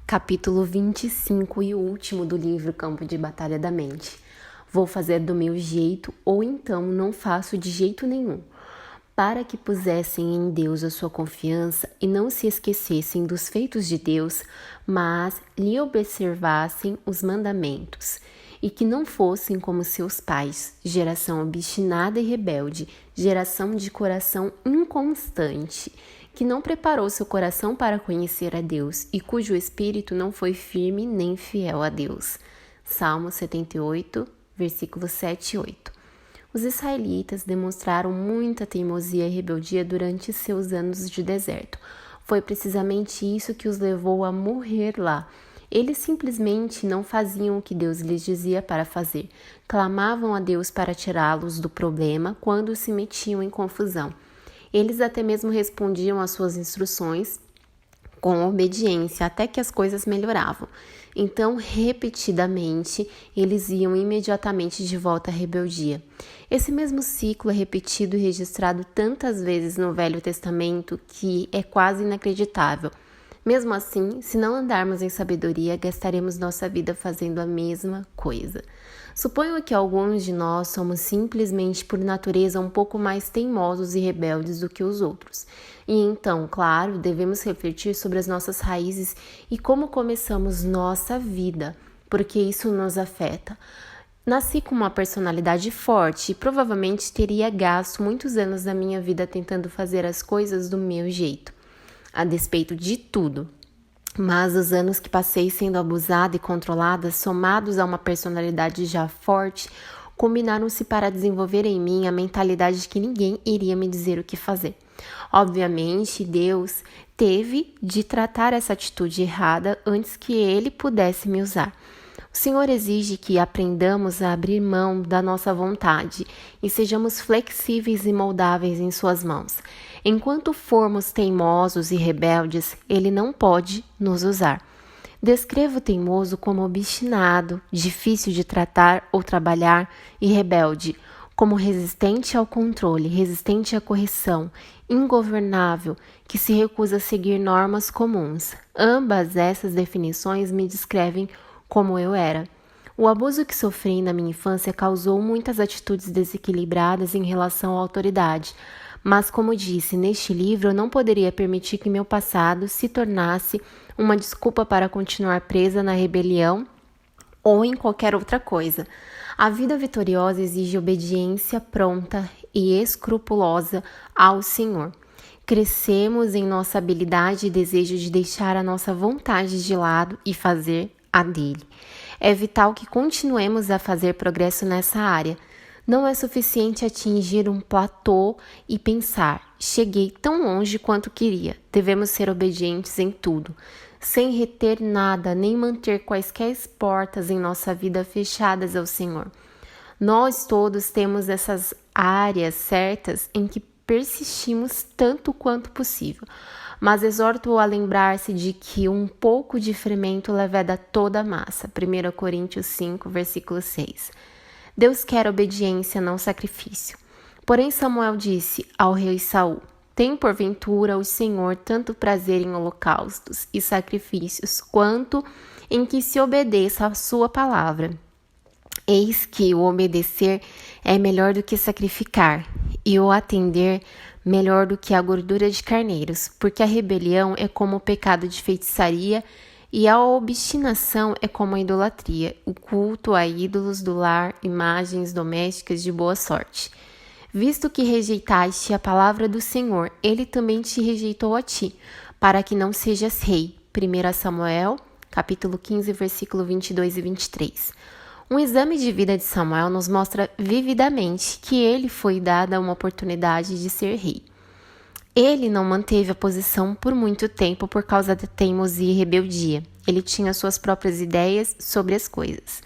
Capítulo 25 e último do livro Campo de Batalha da Mente. Vou fazer do meu jeito, ou então não faço de jeito nenhum. Para que pusessem em Deus a sua confiança e não se esquecessem dos feitos de Deus, mas lhe observassem os mandamentos, e que não fossem como seus pais, geração obstinada e rebelde, geração de coração inconstante, que não preparou seu coração para conhecer a Deus e cujo espírito não foi firme nem fiel a Deus. Salmo 78, versículos 7 e 8. Os israelitas demonstraram muita teimosia e rebeldia durante seus anos de deserto. Foi precisamente isso que os levou a morrer lá. Eles simplesmente não faziam o que Deus lhes dizia para fazer. Clamavam a Deus para tirá-los do problema quando se metiam em confusão. Eles até mesmo respondiam às suas instruções com obediência até que as coisas melhoravam. Então, repetidamente, eles iam imediatamente de volta à rebeldia. Esse mesmo ciclo é repetido e registrado tantas vezes no Velho Testamento que é quase inacreditável. Mesmo assim, se não andarmos em sabedoria, gastaremos nossa vida fazendo a mesma coisa. Suponho que alguns de nós somos simplesmente por natureza um pouco mais teimosos e rebeldes do que os outros. E então, claro, devemos refletir sobre as nossas raízes e como começamos nossa vida, porque isso nos afeta. Nasci com uma personalidade forte e provavelmente teria gasto muitos anos da minha vida tentando fazer as coisas do meu jeito, a despeito de tudo. Mas os anos que passei sendo abusada e controlada, somados a uma personalidade já forte, combinaram-se para desenvolver em mim a mentalidade de que ninguém iria me dizer o que fazer. Obviamente, Deus teve de tratar essa atitude errada antes que Ele pudesse me usar. O Senhor exige que aprendamos a abrir mão da nossa vontade e sejamos flexíveis e moldáveis em suas mãos. Enquanto formos teimosos e rebeldes, Ele não pode nos usar. Descrevo o teimoso como obstinado, difícil de tratar ou trabalhar, e rebelde, como resistente ao controle, resistente à correção, ingovernável, que se recusa a seguir normas comuns. Ambas essas definições me descrevem como eu era. O abuso que sofri na minha infância causou muitas atitudes desequilibradas em relação à autoridade, mas, como disse neste livro, eu não poderia permitir que meu passado se tornasse uma desculpa para continuar presa na rebelião ou em qualquer outra coisa. A vida vitoriosa exige obediência pronta e escrupulosa ao Senhor. Crescemos em nossa habilidade e desejo de deixar a nossa vontade de lado e fazer a dele. É vital que continuemos a fazer progresso nessa área. Não é suficiente atingir um platô e pensar, cheguei tão longe quanto queria. Devemos ser obedientes em tudo, sem reter nada, nem manter quaisquer portas em nossa vida fechadas ao Senhor. Nós todos temos essas áreas certas em que persistimos tanto quanto possível, mas exorto-o a lembrar-se de que um pouco de fermento leveda toda a massa. 1 Coríntios 5, versículo 6. Deus quer obediência, não sacrifício. Porém, Samuel disse ao rei Saul: tem porventura o Senhor tanto prazer em holocaustos e sacrifícios, quanto em que se obedeça a sua palavra. Eis que o obedecer é melhor do que sacrificar, e o atender melhor do que a gordura de carneiros, porque a rebelião é como o pecado de feitiçaria, e a obstinação é como a idolatria, o culto a ídolos do lar, imagens domésticas de boa sorte. Visto que rejeitaste a palavra do Senhor, ele também te rejeitou a ti, para que não sejas rei. 1 Samuel, capítulo 15, versículo 22 e 23. Um exame de vida de Samuel nos mostra vividamente que ele foi dada uma oportunidade de ser rei. Ele não manteve a posição por muito tempo por causa da teimosia e rebeldia. Ele tinha suas próprias ideias sobre as coisas.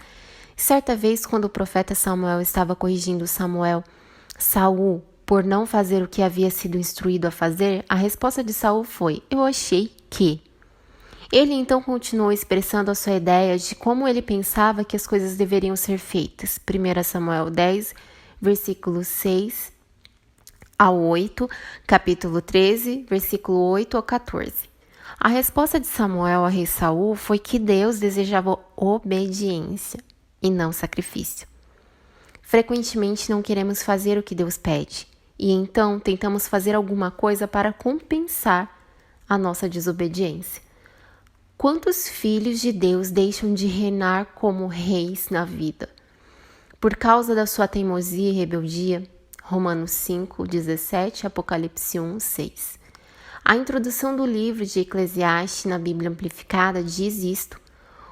Certa vez, quando o profeta Samuel estava corrigindo Saul, por não fazer o que havia sido instruído a fazer, a resposta de Saul foi: eu achei que. Ele então continuou expressando a sua ideia de como ele pensava que as coisas deveriam ser feitas. 1 Samuel 10, versículos 6 ao 8, capítulo 13, versículo 8 ao 14. A resposta de Samuel ao rei Saul foi que Deus desejava obediência e não sacrifício. Frequentemente não queremos fazer o que Deus pede, e então tentamos fazer alguma coisa para compensar a nossa desobediência. Quantos filhos de Deus deixam de reinar como reis na vida? Por causa da sua teimosia e rebeldia? Romanos 5:17, Apocalipse 1:6. A introdução do livro de Eclesiastes na Bíblia Amplificada diz isto.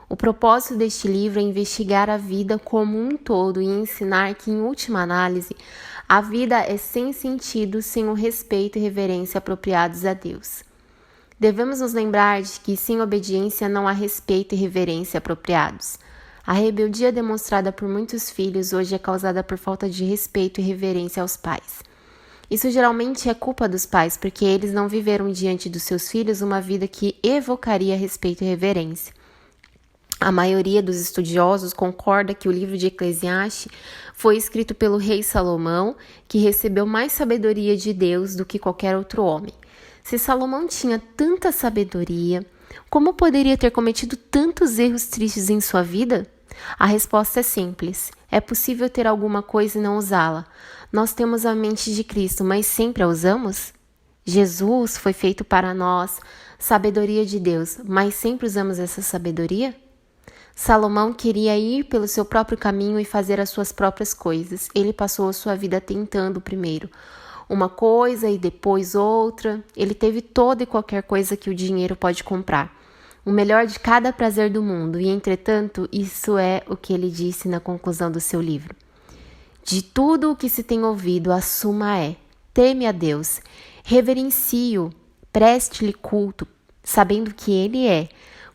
O propósito deste livro é investigar a vida como um todo e ensinar que, em última análise, a vida é sem sentido sem o respeito e reverência apropriados a Deus. Devemos nos lembrar de que, sem obediência, não há respeito e reverência apropriados. A rebeldia demonstrada por muitos filhos hoje é causada por falta de respeito e reverência aos pais. Isso geralmente é culpa dos pais, porque eles não viveram diante dos seus filhos uma vida que evocaria respeito e reverência. A maioria dos estudiosos concorda que o livro de Eclesiastes foi escrito pelo rei Salomão, que recebeu mais sabedoria de Deus do que qualquer outro homem. Se Salomão tinha tanta sabedoria, como poderia ter cometido tantos erros tristes em sua vida? A resposta é simples. É possível ter alguma coisa e não usá-la. Nós temos a mente de Cristo, mas sempre a usamos? Jesus foi feito para nós, sabedoria de Deus, mas sempre usamos essa sabedoria? Salomão queria ir pelo seu próprio caminho e fazer as suas próprias coisas. Ele passou a sua vida tentando primeiro uma coisa e depois outra. Ele teve toda e qualquer coisa que o dinheiro pode comprar. O melhor de cada prazer do mundo. E, entretanto, isso é o que ele disse na conclusão do seu livro. De tudo o que se tem ouvido, a suma é: teme a Deus, reverencie-o, preste-lhe culto, sabendo que ele é.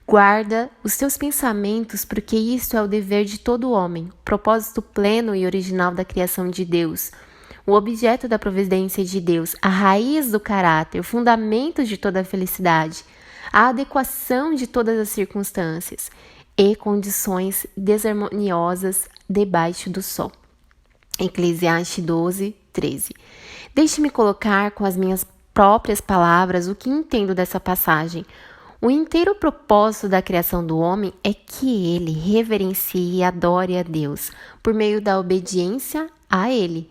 Guarda os teus pensamentos, porque isto é o dever de todo homem, o propósito pleno e original da criação de Deus, o objeto da providência de Deus, a raiz do caráter, o fundamento de toda a felicidade, a adequação de todas as circunstâncias e condições desarmoniosas debaixo do sol. Eclesiastes 12:13. Deixe-me colocar com as minhas próprias palavras o que entendo dessa passagem. O inteiro propósito da criação do homem é que ele reverencie e adore a Deus por meio da obediência a Ele.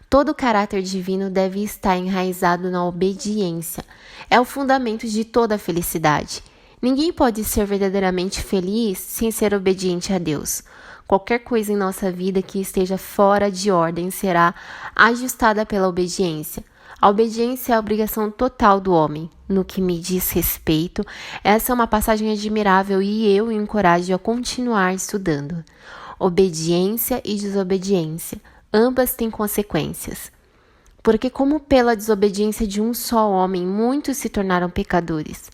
Todo o caráter divino deve estar enraizado na obediência. É o fundamento de toda a felicidade. Ninguém pode ser verdadeiramente feliz sem ser obediente a Deus. Qualquer coisa em nossa vida que esteja fora de ordem será ajustada pela obediência. A obediência é a obrigação total do homem. No que me diz respeito, essa é uma passagem admirável e eu o encorajo a continuar estudando. Obediência e desobediência, ambas têm consequências. Porque como pela desobediência de um só homem, muitos se tornaram pecadores,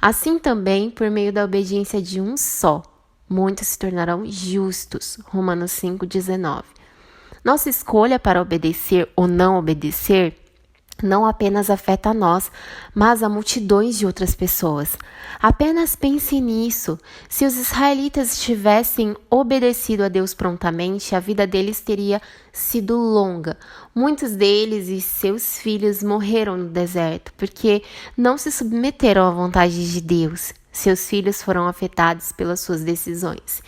assim também, por meio da obediência de um só, muitos se tornarão justos. Romanos 5:19. Nossa escolha para obedecer ou não obedecer não apenas afeta a nós, mas a multidões de outras pessoas. Apenas pense nisso. Se os israelitas tivessem obedecido a Deus prontamente, a vida deles teria sido longa. Muitos deles e seus filhos morreram no deserto, porque não se submeteram à vontade de Deus. Seus filhos foram afetados pelas suas decisões.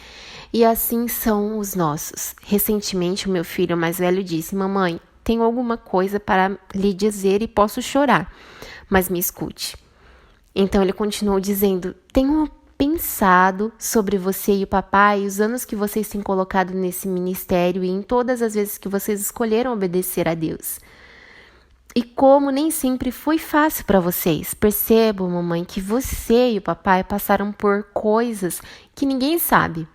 E assim são os nossos. Recentemente, o meu filho mais velho disse: "Mamãe, tenho alguma coisa para lhe dizer e posso chorar, mas me escute." Então ele continuou dizendo: "Tenho pensado sobre você e o papai, os anos que vocês têm colocado nesse ministério e em todas as vezes que vocês escolheram obedecer a Deus. E como nem sempre foi fácil para vocês. Percebo, mamãe, que você e o papai passaram por coisas que ninguém sabe.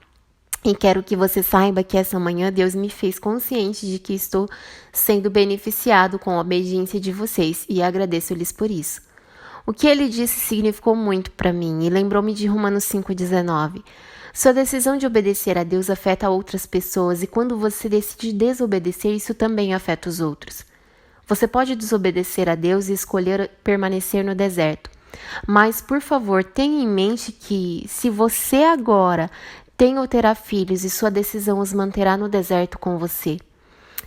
E quero que você saiba que essa manhã Deus me fez consciente de que estou sendo beneficiado com a obediência de vocês e agradeço-lhes por isso." O que ele disse significou muito para mim e lembrou-me de Romanos 5:19. Sua decisão de obedecer a Deus afeta outras pessoas e quando você decide desobedecer, isso também afeta os outros. Você pode desobedecer a Deus e escolher permanecer no deserto. Mas, por favor, tenha em mente que se você agora tem ou terá filhos e sua decisão os manterá no deserto com você.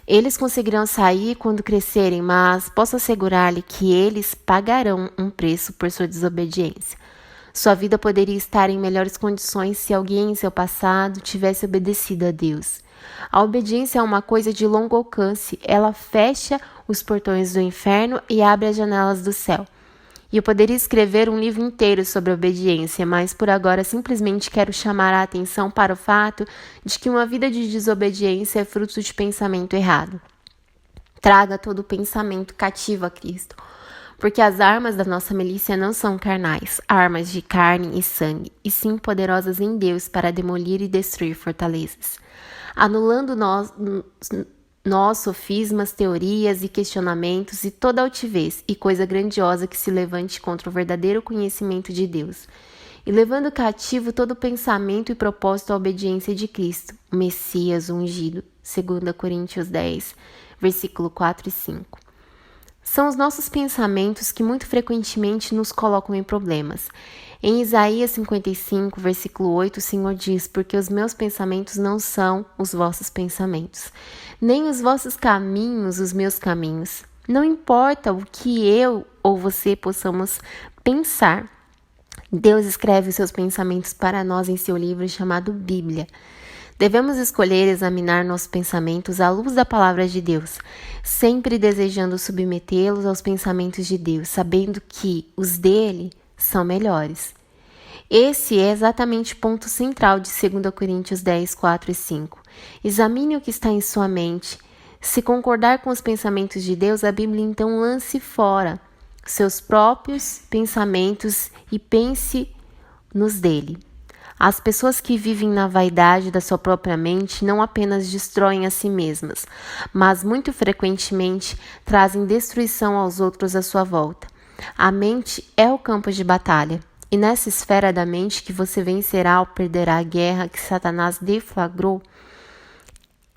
Eles conseguirão sair quando crescerem, mas posso assegurar-lhe que eles pagarão um preço por sua desobediência. Sua vida poderia estar em melhores condições se alguém em seu passado tivesse obedecido a Deus. A obediência é uma coisa de longo alcance, ela fecha os portões do inferno e abre as janelas do céu. E eu poderia escrever um livro inteiro sobre obediência, mas por agora simplesmente quero chamar a atenção para o fato de que uma vida de desobediência é fruto de pensamento errado. Traga todo o pensamento cativo a Cristo, porque as armas da nossa milícia não são carnais, armas de carne e sangue, e sim poderosas em Deus para demolir e destruir fortalezas, anulando nós sofismas, teorias e questionamentos e toda altivez e coisa grandiosa que se levante contra o verdadeiro conhecimento de Deus, e levando cativo todo pensamento e propósito à obediência de Cristo, o Messias ungido, 2 Coríntios 10, versículo 4 e 5. São os nossos pensamentos que muito frequentemente nos colocam em problemas. Em Isaías 55, versículo 8, o Senhor diz: porque os meus pensamentos não são os vossos pensamentos, nem os vossos caminhos os meus caminhos. Não importa o que eu ou você possamos pensar, Deus escreve os seus pensamentos para nós em seu livro chamado Bíblia. Devemos escolher examinar nossos pensamentos à luz da palavra de Deus, sempre desejando submetê-los aos pensamentos de Deus, sabendo que os dele são melhores. Esse é exatamente o ponto central de 2 Coríntios 10, 4 e 5. Examine o que está em sua mente. Se concordar com os pensamentos de Deus, a Bíblia então lance fora seus próprios pensamentos e pense nos dele. As pessoas que vivem na vaidade da sua própria mente não apenas destroem a si mesmas, mas muito frequentemente trazem destruição aos outros à sua volta. A mente é o campo de batalha, e nessa esfera da mente que você vencerá ou perderá a guerra que Satanás deflagrou.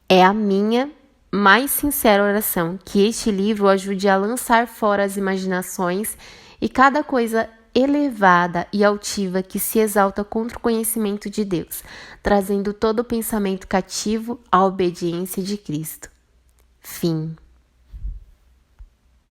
É a minha mais sincera oração que este livro o ajude a lançar fora as imaginações e cada coisa elevada e altiva que se exalta contra o conhecimento de Deus, trazendo todo o pensamento cativo à obediência de Cristo. Fim.